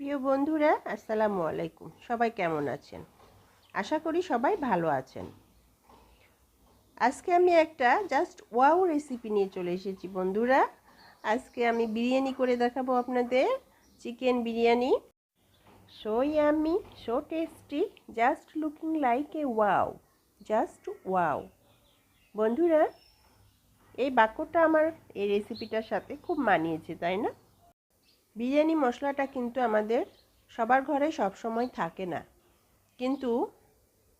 প্রিয় বন্ধুরা, আসসালামু আলাইকুম। সবাই কেমন আছেন? আশা করি সবাই ভালো আছেন। আজকে আমি একটা জাস্ট ওয়াও রেসিপি নিয়ে চলে এসেছি বন্ধুরা। আজকে আমি বিরিয়ানি করে দেখাবো আপনাদের, chicken biryani. So yummy, so tasty, just looking like a wow, just wow. বন্ধুরা, এই বাক্যটা আমার এই রেসিপিটার সাথে খুব মানিয়েছে, তাই না? বিরিয়ানি মশলাটা কিন্তু আমাদের সবার ঘরে সব সময় থাকে না, কিন্তু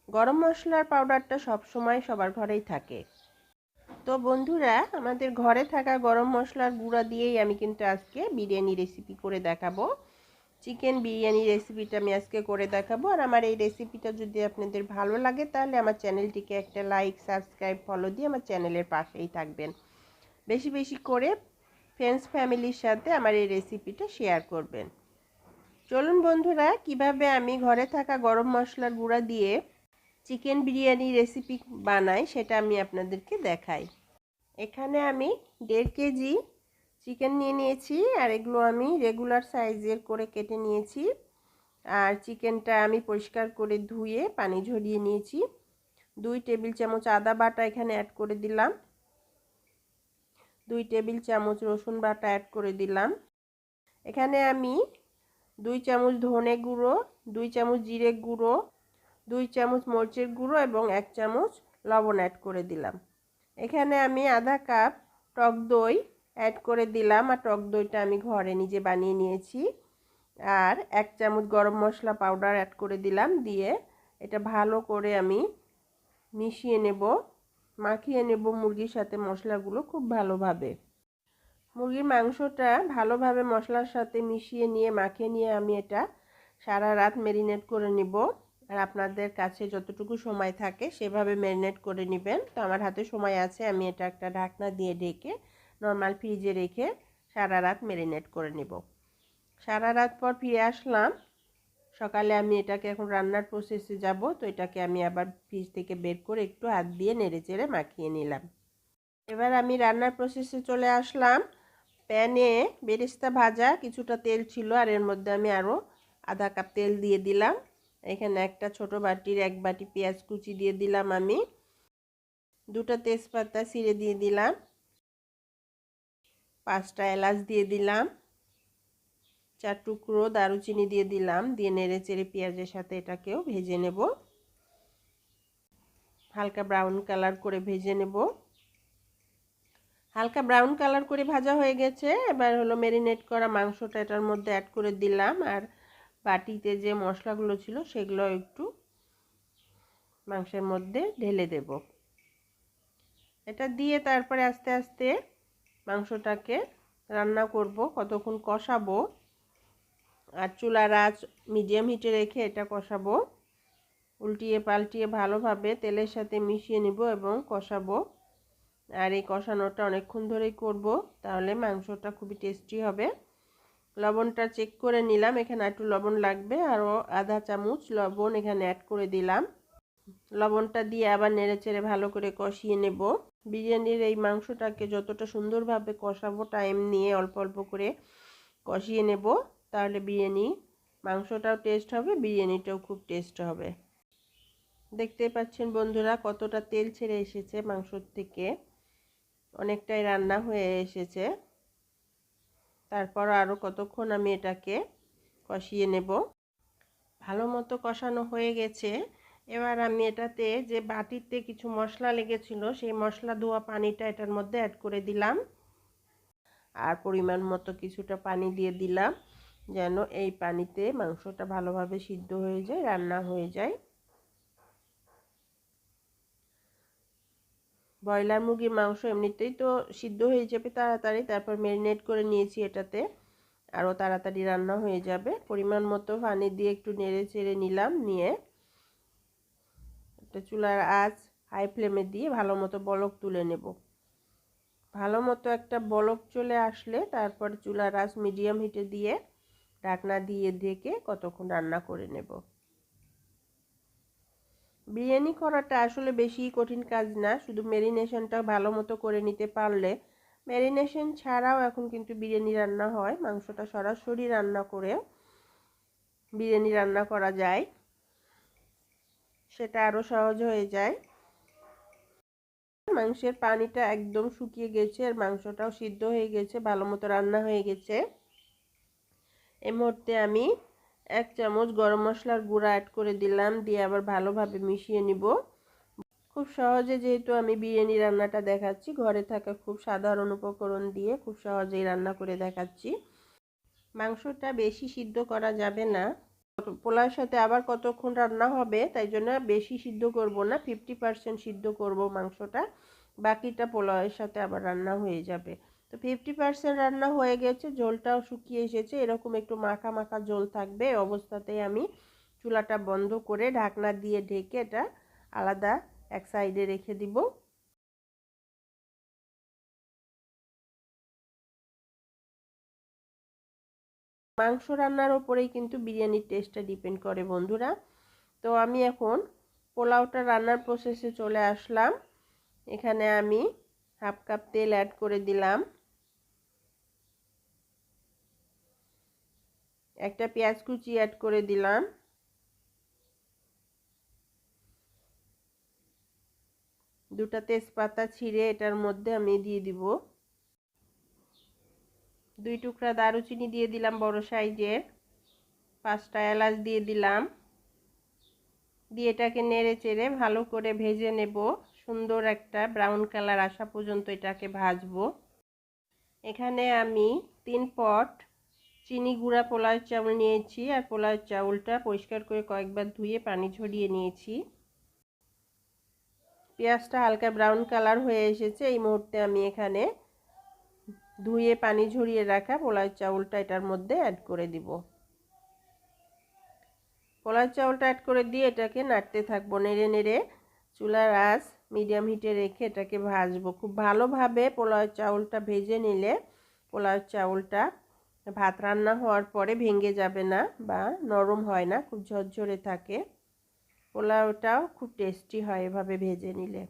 গরম মশলার পাউডারটা সব সময় সবার ঘরেই থাকে। তো বন্ধুরা, আমাদের ঘরে থাকা গরম মশলার গুঁড়া দিয়েই আমি কিন্তু আজকে বিরিয়ানি রেসিপি করে দেখাবো। চিকেন বিরিয়ানি রেসিপিটা আমি আজকে করে দেখাবো। আর আমার এই রেসিপিটা যদি আপনাদের ভালো লাগে তাহলে আমার চ্যানেলটিকে একটা লাইক, সাবস্ক্রাইব, ফলো দিয়ে আমার চ্যানেলের পাশেই থাকবেন। বেশি বেশি করে ফ্রেন্ডস ফ্যামিলির সাথে আমার এই রেসিপিটা শেয়ার করবেন। চলুন বন্ধুরা, কিভাবে আমি ঘরে থাকা গরম মশলার গুঁড়া দিয়ে চিকেন বিরিয়ানি রেসিপি বানাই সেটা আমি আপনাদেরকে দেখাই। এখানে আমি 1.5 কেজি চিকেন নিয়ে নিয়েছি, আর এগুলো আমি রেগুলার সাইজের করে কেটে নিয়েছি। আর চিকেনটা আমি পরিষ্কার করে ধুয়ে পানি ঝরিয়ে নিয়েছি। 2 টেবিল চামচ আদা বাটা এখানে অ্যাড করে দিলাম। 2 টেবিল চামচ রসুন বাটা অ্যাড করে দিলাম। এখানে আমি 2 চামচ ধনে গুঁড়ো, 2 চামচ জিরে গুঁড়ো, 2 চামচ মরিচের গুঁড়ো এবং 1 চামচ লবণ অ্যাড করে দিলাম। এখানে আমি আধা কাপ টক দই অ্যাড করে দিলাম, আর টক দইটা আমি ঘরে নিজে বানিয়ে নিয়েছি। আর 1 চামচ গরম মশলা পাউডার অ্যাড করে দিলাম, দিয়ে এটা ভালো করে আমি মিশিয়ে নেব, মাখিয়ে নেব মুরগির সাথে মশলাগুলো খুব ভালোভাবে। মুরগির মাংসটা ভালোভাবে মশলার সাথে মিশিয়ে নিয়ে মাখিয়ে নিয়ে আমি এটা সারা রাত ম্যারিনেট করে নিব। আর আপনাদের কাছে যতটুকু সময় থাকে সেভাবে ম্যারিনেট করে নেবেন। তো আমার হাতে সময় আছে, আমি এটা একটা ঢাকনা দিয়ে ঢেকে নর্মাল ফ্রিজে রেখে সারা রাত ম্যারিনেট করে নেব। সারা রাত পর ফিরে আসলাম। সকালে আমি এটাকে এখন রান্নার প্রসেসে যাব। তো এটাকে আমি আবার ফ্রিজ থেকে বের করে একটু হাত দিয়ে নেড়ে চেড়ে মাখিয়ে নিলাম। এবার আমি রান্নার প্রসেসে চলে আসলাম। প্যানে বেরেস্তা ভাজা কিছুটা তেল ছিল, আর এর মধ্যে আমি আরও আধা কাপ তেল দিয়ে দিলাম। এখানে একটা ছোট বাটির 1 বাটি পেঁয়াজ কুচি দিয়ে দিলাম আমি। 2টা তেজপাতা ছিঁড়ে দিয়ে দিলাম। 5টা এলাচ দিয়ে দিলাম। 4 টুকরো দারুচিনি দিয়ে দিলাম। দিয়ে নেড়ে চেড়ে পেঁয়াজের সাথে এটাকেও ভেজে নেব, হালকা ব্রাউন কালার করে ভেজে নেব। হালকা ব্রাউন কালার করে ভাজা হয়ে গেছে। এবার হলো ম্যারিনেট করা মাংসটা এটার মধ্যে অ্যাড করে দিলাম, আর বাটিতে যে মশলাগুলো ছিল সেগুলো একটু মাংসের মধ্যে ঢেলে দেব। এটা দিয়ে তারপরে আস্তে আস্তে মাংসটাকে রান্না করব, কতক্ষণ কষাবো। আর চুলার আঁচ মিডিয়াম হিটে রেখে এটা কষাবো। উল্টিয়ে পাল্টিয়ে ভালোভাবে তেলের সাথে মিশিয়ে নেব এবং কষাবো। আর এই কষানোটা অনেকক্ষণ ধরেই করব, তাহলে মাংসটা খুবই টেস্টি হবে। লবণটা চেক করে নিলাম, এখানে একটু লবণ লাগবে, আরও আধা চামচ লবণ এখানে অ্যাড করে দিলাম। লবণটা দিয়ে আবার নেড়েচেড়ে ভালো করে কষিয়ে নেব। বিরিয়ানির এই মাংসটাকে যতটা সুন্দরভাবে কষাবো, টাইম নিয়ে অল্প অল্প করে কষিয়ে নেব, তাহলে বিরিয়ানি মাংসটাও টেস্ট হবে, বিরিয়ানিটাও খুব টেস্ট হবে। দেখতে পাচ্ছেন বন্ধুরা কতটা তেল ছেড়ে এসেছে মাংসর থেকে, অনেকটাই রান্না হয়ে এসেছে। তারপর আরও কতক্ষণ আমি এটাকে কষিয়ে নেব। ভালো মতো কষানো হয়ে গেছে। এবার আমি এটাতে যে বাটিতে কিছু মশলা লেগেছিল সেই মশলা ধোয়া পানিটা এটার মধ্যে অ্যাড করে দিলাম, আর পরিমাণ মতো কিছুটা পানি দিয়ে দিলাম, যেন এই পানিতে মাংসটা ভালোভাবে সিদ্ধ হয়ে যায়, রান্না হয়ে যায়। ব্রয়লার মুরগির মাংস এমনিতেই তো সিদ্ধ হয়ে যাবে তাড়াতাড়ি, তারপর ম্যারিনেট করে নিয়েছি, এটাতে আরও তাড়াতাড়ি রান্না হয়ে যাবে। পরিমাণ মতো পানি দিয়ে একটু নেড়ে চেড়ে নিলাম, নিয়ে একটা চুলার আঁচ হাই ফ্লেমে দিয়ে ভালো মতো বলক তুলে নেব। ভালো মতো একটা বলক চলে আসলে তারপর চুলার আঁচ মিডিয়াম হিটে দিয়ে ঢাকনা দিয়ে ঢেকে কতক্ষণ রান্না করে নেব। বিরিয়ানি করাটা আসলে বেশি কঠিন কাজ না, শুধু ম্যারিনেশনটা ভালো মতো করে নিতে পারলে। ম্যারিনেশন ছাড়াও এখন কিন্তু বিরিয়ানি রান্না হয়, মাংসটা সরাসরি রান্না করে বিরিয়ানি রান্না করা যায়, সেটা আরও সহজ হয়ে যায়। মাংসের পানিটা একদম শুকিয়ে গেছে আর মাংসটাও সিদ্ধ হয়ে গেছে, ভালো মতো রান্না হয়ে গেছে। এই মুহূর্তে আমি 1 চামচ গরম মশলার গুঁড়া অ্যাড করে দিলাম, দিয়ে আবার ভালোভাবে মিশিয়ে নিব। খুব সহজে, যেহেতু আমি বিরিয়ানি রান্নাটা দেখাচ্ছি, ঘরে থাকা খুব সাধারণ উপকরণ দিয়ে খুব সহজেই রান্না করে দেখাচ্ছি। মাংসটা বেশি সিদ্ধ করা যাবে না, পোলাওর সাথে আবার কতক্ষণ রান্না হবে, তাই জন্য বেশি সিদ্ধ করব না, 50% সিদ্ধ করব মাংসটা, বাকিটা পোলাওয়ের সাথে আবার রান্না হয়ে যাবে। তো 50% রান্না হয়ে গেছে, ঝোলটাও শুকিয়ে এসেছে, এরকম একটু মাখা মাখা ঝোল থাকবে। এই অবস্থাতেই আমি চুলাটা বন্ধ করে ঢাকনা দিয়ে ঢেকে এটা আলাদা এক সাইডে রেখে দিব। মাংস রান্নার ওপরেই কিন্তু বিরিয়ানির টেস্টটা ডিপেন্ড করে বন্ধুরা। তো আমি এখন পোলাওটা রান্নার প্রসেসে চলে আসলাম। এখানে আমি 1/2 কাপ তেল অ্যাড করে দিলাম, একটা পেঁয়াজ কুচি অ্যাড করে দিলাম, 2টা তেজপাতা ছিঁড়ে এটার মধ্যে আমি দিয়ে দিব, 2 টুকরা দারুচিনি দিয়ে দিলাম বড় সাইজের, 5টা এলাচ দিয়ে দিলাম, দিয়ে এটাকে নেড়ে চেড়ে ভালো করে ভেজে নেব, সুন্দর একটা ব্রাউন কালার আসা পর্যন্ত এটাকে ভাজবো। এখানে আমি 3 পট চিনি গুঁড়া পোলাওয়ের চাউল নিয়েছি, আর পোলাওয়ের চাউলটা পরিষ্কার করে কয়েকবার ধুয়ে পানি ঝরিয়ে নিয়েছি। পেঁয়াজটা হালকা ব্রাউন কালার হয়ে এসেছে, এই মুহূর্তে আমি এখানে ধুয়ে পানি ঝরিয়ে রাখা পোলাওয়ের চাউলটা এটার মধ্যে অ্যাড করে দিব। পোলাওয়ের চাউলটা অ্যাড করে দিয়ে এটাকে নাড়তে থাকবো, নেড়ে নেড়ে চুলার আঁচ মিডিয়াম হিটে রেখে এটাকে ভাজবো। খুব ভালোভাবে পোলাওয়ের চাউলটা ভেজে নিলে পোলাওয়ের চাউলটা ভাত রান্না হওয়ার পরে ভেঙে যাবে না বা নরম হয় না, খুব ঝরঝরে থাকে। পোলাওটাও খুব টেস্টি হয় এভাবে ভেজে নিলে।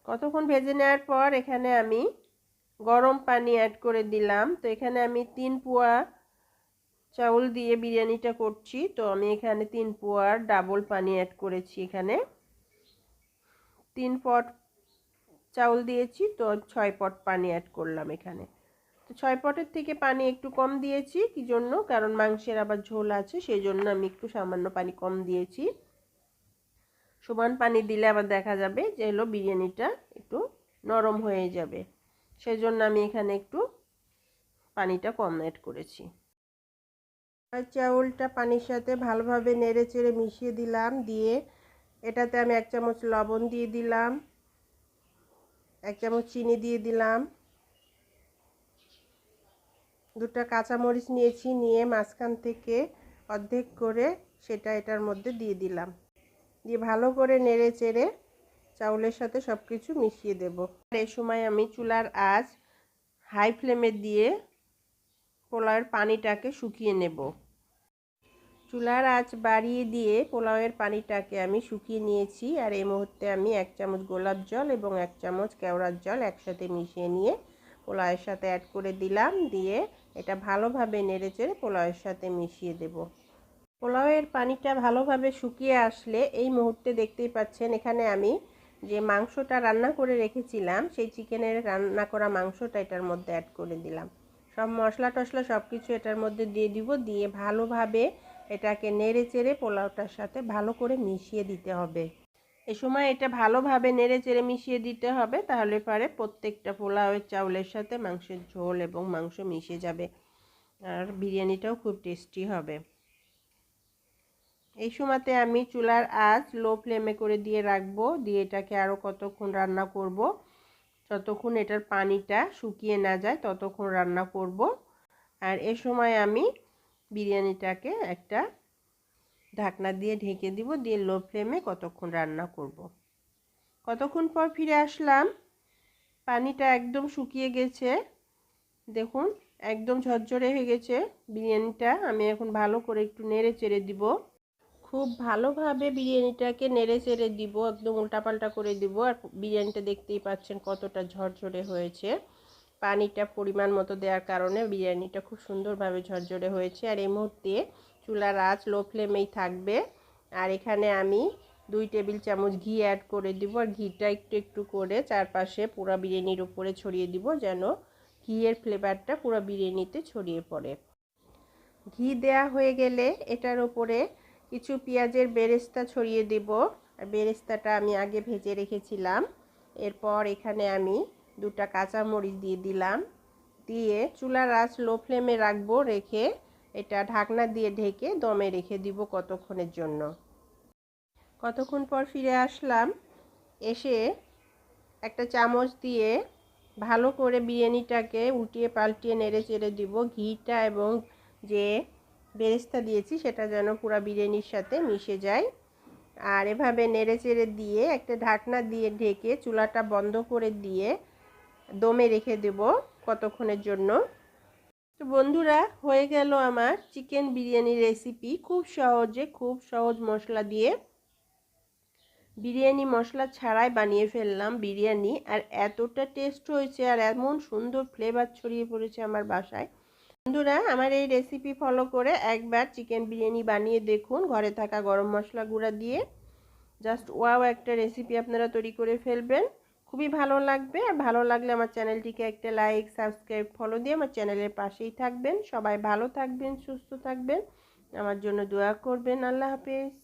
কতক্ষণ ভেজে নেওয়ার পর এখানে আমি গরম পানি অ্যাড করে দিলাম। তো এখানে আমি 3 পোয়া চাউল দিয়ে বিরিয়ানিটা করছি, তো আমি এখানে 3 পোয়ার ডাবল পানি অ্যাড করেছি। এখানে 3 পট চাউল দিয়েছি, তো 6 পট পানি অ্যাড করলাম এখানে। তো 6 পটের থেকে পানি একটু কম দিয়েছি, কি জন্য, কারণ মাংসের আবার ঝোল আছে, সেই জন্য আমি একটু সামান্য পানি কম দিয়েছি। সমান পানি দিলে আবার দেখা যাবে যে বিরিয়ানিটা একটু নরম হয়ে যাবে, সেই জন্য আমি এখানে একটু পানিটা কম অ্যাড করেছি। চাউলটা পানির সাথে ভালোভাবে নেড়ে চেড়ে মিশিয়ে দিলাম, দিয়ে এটাতে আমি 1 চামচ লবণ দিয়ে দিলাম, 1 চামচ চিনি দিয়ে দিলাম, 2টা কাঁচামরিচ নিয়েছি, নিয়ে মাঝখান থেকে অর্ধেক করে সেটা এটার মধ্যে দিয়ে দিলাম, দিয়ে ভালো করে নেড়ে চেড়ে চাউলের সাথে সব কিছু মিশিয়ে দেব। এই সময় আমি চুলার আঁচ হাই ফ্লেমে দিয়ে পোলাওয়ের পানিটাকে শুকিয়ে নেব। চুলার আঁচ বাড়িয়ে দিয়ে পোলাওয়ের পানিটাকে আমি শুকিয়ে নিয়েছি, আর এই মুহূর্তে আমি 1 চামচ গোলাপ জল এবং 1 চামচ কেওড়ার জল একসাথে মিশিয়ে নিয়ে পোলাওয়ের সাথে অ্যাড করে দিলাম, দিয়ে এটা ভালোভাবে নেড়েচেড়ে পোলাওয়ের সাথে মিশিয়ে দেব। পোলাওয়ের পানিটা ভালোভাবে শুকিয়ে আসলে এই মুহূর্তে দেখতেই পাচ্ছেন এখানে আমি যে মাংসটা রান্না করে রেখেছিলাম, সেই চিকেনের রান্না করা মাংসটা এটার মধ্যে অ্যাড করে দিলাম। সব মশলা টশলা সব কিছু এটার মধ্যে দিয়ে দিব, দিয়ে ভালোভাবে এটাকে নেড়ে চেড়ে পোলাওটার সাথে ভালো করে মিশিয়ে দিতে হবে। এ সময় এটা ভালোভাবে নেড়ে চেড়ে মিশিয়ে দিতে হবে, তাহলে পরে প্রত্যেকটা পোলাওয়ের চাউলের সাথে মাংসের ঝোল এবং মাংস মিশে যাবে, আর বিরিয়ানিটাও খুব টেস্টি হবে। এই সময়তে আমি চুলার আঁচ লো ফ্লেমে করে দিয়ে রাখবো, দিয়ে এটাকে আরও কতক্ষণ রান্না করব, যতক্ষণ এটার পানিটা শুকিয়ে না যায় ততক্ষণ রান্না করব। আর এ সময় আমি বিরিয়ানিটাকে একটা ঢাকনা দিয়ে ঢেকে দিব, দিয়ে লো ফ্লেমে কতক্ষণ রান্না করব। কতক্ষণ পর ফিরে আসলাম, পানিটা একদম শুকিয়ে গেছে, দেখুন একদম ঝরঝরে হয়ে গেছে বিরিয়ানিটা। আমি এখন ভালো করে একটু নেড়ে চেড়ে দিব, খুব ভালোভাবে বিরিয়ানিটাকে নেড়ে চেড়ে দিব, একদম উল্টাপাল্টা করে দিব। আর বিরিয়ানিটা দেখতেই পাচ্ছেন কতটা ঝরঝরে হয়েছে। পানিটা পরিমাণ মতো দেওয়ার কারণে বিরিয়ানিটা খুব সুন্দরভাবে ঝরঝরে হয়েছে। আর এই মুহূর্তে চুলার আঁচ লো ফ্লেমেই থাকবে। আর এখানে আমি 2 টেবিল চামচ ঘি অ্যাড করে দিব। আর ঘিটা একটু একটু করে চারপাশে পুরো বিরিয়ানির উপরে ছড়িয়ে দিব, যেন ঘিয়ের ফ্লেভারটা পুরো বিরিয়ানিতে ছড়িয়ে পড়ে। ঘি দেয়া হয়ে গেলে এটার উপরে কিছু পেঁয়াজের বেরেস্তা ছড়িয়ে দেব। আর বেরেস্তাটা আমি আগে ভেজে রেখেছিলাম। এরপর এখানে আমি 2টা কাঁচামরিচ দিয়ে দিলাম। দিয়ে চুলার আঁচ লো ফ্লেমে রাখবো, রেখে এটা ঢাকনা দিয়ে ঢেকে দমে রেখে দিব কতক্ষণের জন্য। কতক্ষণ পর ফিরে আসলাম। এসে একটা চামচ দিয়ে ভালো করে বিরিয়ানিটাকে উল্টিয়ে পাল্টিয়ে নেড়ে চেড়ে দিব। ঘিটা এবং যে বেরেস্তা দিয়েছি সেটা যেন পুরো বিরিয়ানির সাথে মিশে যায়। আর এভাবে নেড়ে চেড়ে দিয়ে একটা ঢাকনা দিয়ে ঢেকে চুলাটা বন্ধ করে দিয়ে দমে রেখে দেব কতক্ষণের জন্য। তো বন্ধুরা, হয়ে গেল আমার চিকেন বিরিয়ানি রেসিপি। খুব সহজে, খুব সহজ মশলা দিয়ে, বিরিয়ানি মশলা ছাড়াই বানিয়ে ফেললাম বিরিয়ানি। আর এতটা টেস্ট হয়েছে আর এমন সুন্দর ফ্লেভার ছড়িয়ে পড়েছে আমার বাসায়। বন্ধুরা, আমার এই রেসিপি ফলো করে একবার চিকেন বিরিয়ানি বানিয়ে দেখুন ঘরে থাকা গরম মশলা গুঁড়া দিয়ে। জাস্ট ওয়াও একটা রেসিপি আপনারা তৈরি করে ফেলবেন, খুবই ভালো লাগবে। আর ভালো লাগলে আমার চ্যানেলটিকে একটা লাইক, সাবস্ক্রাইব, ফলো দিয়ে আমার চ্যানেলের পাশেই থাকবেন। সবাই ভালো থাকবেন, সুস্থ থাকবেন, আমার জন্য দোয়া করবেন। আল্লাহ হাফেজ।